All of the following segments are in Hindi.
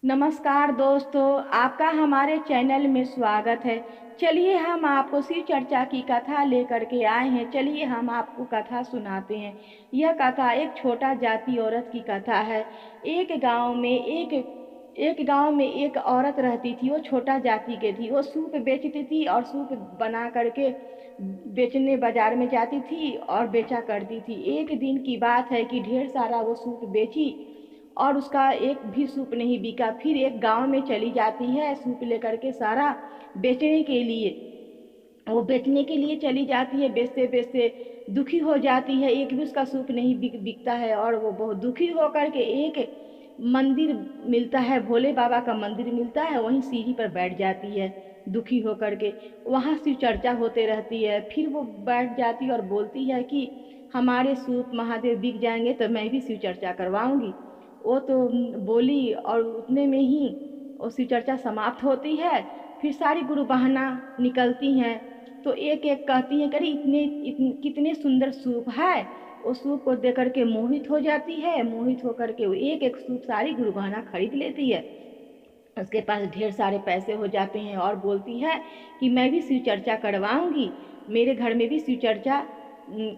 नमस्कार दोस्तों, आपका हमारे चैनल में स्वागत है। चलिए हम आपको शिव चर्चा की कथा लेकर के आए हैं। चलिए हम आपको कथा सुनाते हैं। यह कथा एक छोटा जाति औरत की कथा है। एक गांव में एक औरत रहती थी। वो छोटा जाति की थी। वो सूप बेचती थी और सूप बना करके बेचने बाजार में जाती थी और बेचा करती थी। एक दिन की बात है कि ढेर सारा वो सूप बेची और उसका एक भी सूप नहीं बिका। फिर एक गांव में चली जाती है सूप लेकर के सारा बेचने के लिए। वो बेचने के लिए चली जाती है। बेचते बेचते दुखी हो जाती है। एक भी उसका सूप नहीं बिकता है और वो बहुत दुखी होकर के एक मंदिर मिलता है, भोले बाबा का मंदिर मिलता है। वहीं सीढ़ी पर बैठ जाती है दुखी होकर के। वहाँ शिव चर्चा होते रहती है। फिर वो बैठ जाती है और बोलती है कि हमारे सूप महादेव बिक जाएंगे तो मैं भी शिव चर्चा करवाऊंगी। वो तो बोली और उतने में ही वो शिव चर्चा समाप्त होती है। फिर सारी गुरु बहना निकलती हैं तो एक एक कहती हैं, करी कितने सुंदर सूप है। वो सूप को देख करके मोहित हो जाती है। मोहित होकर के वो एक एक सूप सारी गुरु बहना खरीद लेती है। उसके पास ढेर सारे पैसे हो जाते हैं और बोलती है कि मैं भी शिव चर्चा करवाऊंगी, मेरे घर में भी शिव चर्चा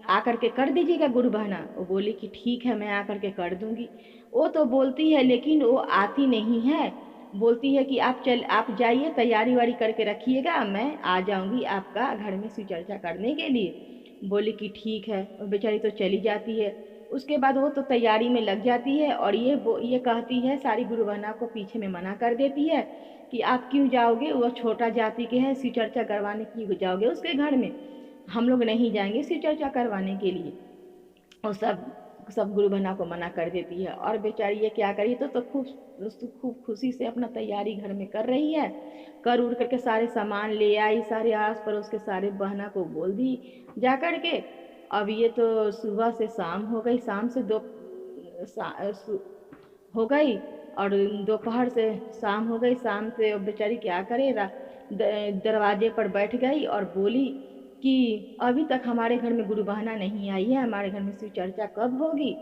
आकर के कर दीजिएगा गुरु बहना। वो बोली कि ठीक है, मैं आकर के कर दूंगी। वो तो बोलती है लेकिन वो आती नहीं है। बोलती है कि आप जाइए, तैयारी वारी करके रखिएगा, मैं आ जाऊंगी आपका घर में शिव चर्चा करने के लिए। बोली कि ठीक है। और बेचारी तो चली जाती है। उसके बाद वो तो तैयारी में लग जाती है और ये कहती है, सारी गुरु बहना को पीछे में मना कर देती है कि आप क्यों जाओगे, वो छोटा जाति के हैं, शिव चर्चा करवाने क्यों जाओगे उसके घर में, हम लोग नहीं जाएंगे शिव चर्चा करवाने के लिए। और सब सब गुरु बहना को मना कर देती है। और बेचारी ये क्या करी, तो खूब खुशी से अपना तैयारी घर में कर रही है। कर उड़ करके सारे सामान ले आई, सारे आस पड़ोस के सारे बहना को बोल दी जा कर के। अब ये तो सुबह से शाम हो गई, शाम से दो हो गई और दोपहर से शाम हो गई। शाम से अब बेचारी क्या करे, दरवाजे पर बैठ गई और बोली कि अभी तक हमारे घर में गुरु बहना नहीं आई है, हमारे घर में शिव चर्चा कब होगी।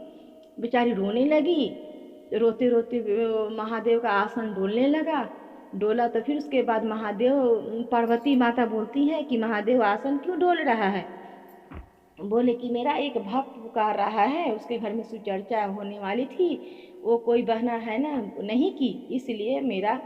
बेचारी रोने लगी। रोते रोते महादेव का आसन डोलने लगा। डोला तो फिर उसके बाद महादेव, पार्वती माता बोलती है कि महादेव आसन क्यों डोल रहा है। बोले कि मेरा एक भक्त पुकार रहा है, उसके घर में शिव चर्चा होने वाली थी, वो कोई बहना है ना नहीं की, इसलिए मेरा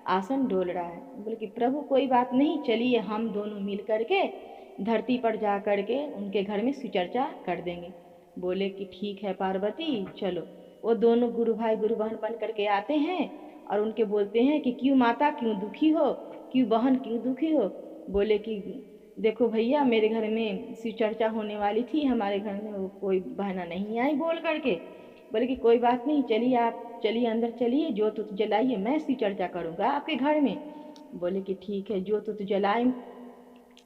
आसन डोल रहा है। बोले कि प्रभु कोई बात नहीं, चलिए हम दोनों मिल करके धरती पर जा करके उनके घर में शिव चर्चा कर देंगे। बोले कि ठीक है पार्वती, चलो। वो दोनों गुरु भाई गुरु बहन बन करके आते हैं और उनके बोलते हैं कि क्यों माता, क्यों दुखी हो, क्यों बहन क्यों दुखी हो। बोले कि देखो भैया, मेरे घर में शिव चर्चा होने वाली थी, हमारे घर में वो कोई बहना नहीं आई बोल करके। बोले कि कोई बात नहीं, चलिए आप चलिए अंदर चलिए, ज्योत उत जलाइए, मैं शिव चर्चा करूँगा आपके घर में। बोले कि ठीक है। ज्योत उत जलाए।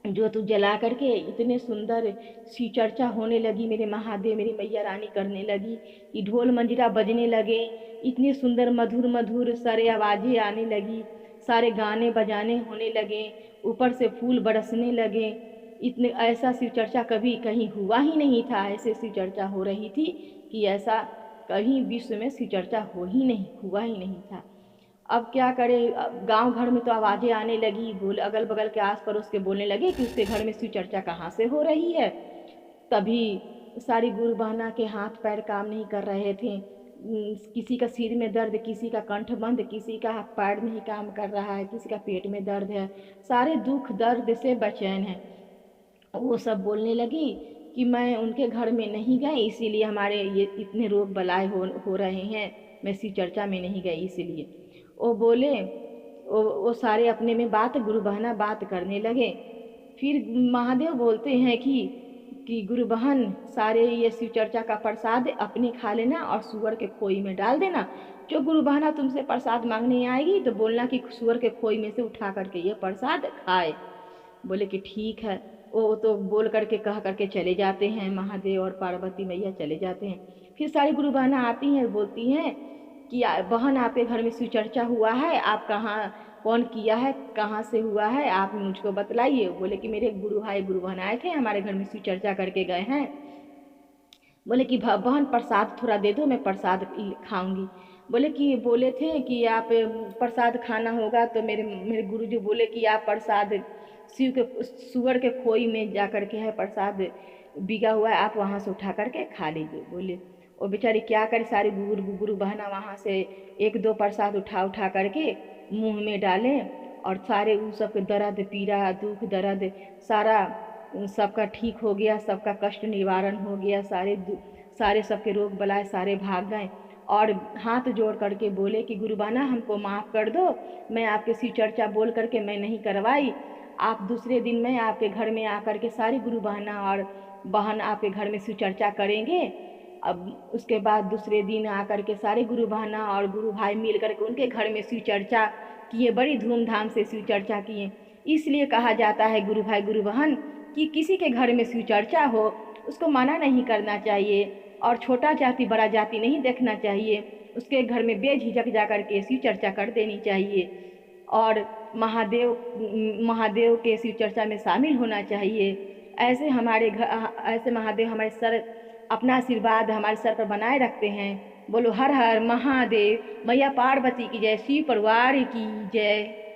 ज्योत उत जला करके इतने सुंदर शिव चर्चा होने लगी, मेरे महादेव मेरी मैया रानी करने लगी कि ढोल मंजीरा बजने लगे, इतनी सुंदर मधुर मधुर सारे आवाज़ें आने लगी, सारे गाने बजाने होने लगे, ऊपर से फूल बरसने लगे। इतने ऐसा शिव चर्चा कभी कहीं हुआ ही नहीं था। ऐसे शिव चर्चा हो रही थी कि ऐसा कहीं विश्व में शिव चर्चा हुआ ही नहीं था। अब क्या करे, गांव घर में तो आवाज़ें आने लगी, बोले अगल बगल के आस पड़ोस के बोलने लगे कि उसके घर में शिव चर्चा कहाँ से हो रही है। तभी सारी गुरु बहना के हाथ पैर काम नहीं कर रहे थे। किसी का सिर में दर्द, किसी का कंठ बंद, किसी का पैर नहीं काम कर रहा है, किसी का पेट में दर्द है, सारे दुख दर्द से बेचैन है। वो सब बोलने लगी कि मैं उनके घर में नहीं गई, इसीलिए हमारे ये इतने रोग बलाए हो रहे हैं, मैं शिव चर्चा में नहीं गई इसलिए। वो बोले, वो सारे अपने में बात गुरु बहना बात करने लगे। फिर महादेव बोलते हैं कि गुरु बहन, सारे ये शिव चर्चा का प्रसाद अपने खा लेना और सुअर के खोई में डाल देना। जो गुरु बहना तुमसे प्रसाद मांगने आएगी तो बोलना कि सुअर के खोई में से उठा करके ये प्रसाद खाए। बोले कि ठीक है। वो तो बोल करके कह करके चले जाते हैं, महादेव और पार्वती मैया चले जाते हैं। फिर सारी गुरु बहना आती हैं, बोलती हैं कि बहन आपके घर में शिव चर्चा हुआ है, आप कहाँ, कौन किया है, कहाँ से हुआ है, आप मुझको बतलाइए। बोले कि मेरे गुरु भाई गुरु बहन आए थे, हमारे घर में शिव चर्चा करके गए हैं। बोले कि बहन प्रसाद थोड़ा दे दो, मैं प्रसाद खाऊंगी। बोले थे कि आप प्रसाद खाना होगा, तो मेरे मेरे गुरुजी बोले कि आप प्रसाद शिव के सुअर के खोई में जा कर के है प्रसाद बिगा हुआ है, आप वहाँ से उठा करके खा लीजिए। बोले और बेचारी क्या करे, सारी गुरु बहना वहाँ से एक दो प्रसाद उठा उठा करके मुंह में डाले, और सारे उन सबके दर्द पीड़ा दुख दर्द सारा सबका ठीक हो गया, सबका कष्ट निवारण हो गया, सारे सबके रोग बलाए सारे भाग गए। और हाथ जोड़ करके बोले कि गुरु बहना हमको माफ़ कर दो, मैं आपके शिव चर्चा बोल करके मैं नहीं करवाई, आप दूसरे दिन मैं आपके घर में आकर के सारी गुरु बहना और बहन आपके घर में शिव चर्चा करेंगे। अब उसके बाद दूसरे दिन आकर के सारे गुरु बहना और गुरु भाई मिल करके उनके घर में शिव चर्चा किए, बड़ी धूमधाम से शिव चर्चा किए। इसलिए कहा जाता है गुरु भाई गुरु बहन कि किसी के घर में शिव चर्चा हो उसको मना नहीं करना चाहिए, और छोटा जाति बड़ा जाति नहीं देखना चाहिए, उसके घर में बेझिझक जा कर के शिव चर्चा कर देनी चाहिए, और महादेव के शिव चर्चा में शामिल होना चाहिए। ऐसे महादेव हमारे सर अपना आशीर्वाद हमारे सर पर बनाए रखते हैं। बोलो हर हर महादेव, मैया पार्वती की जय, शिव परिवार की जय।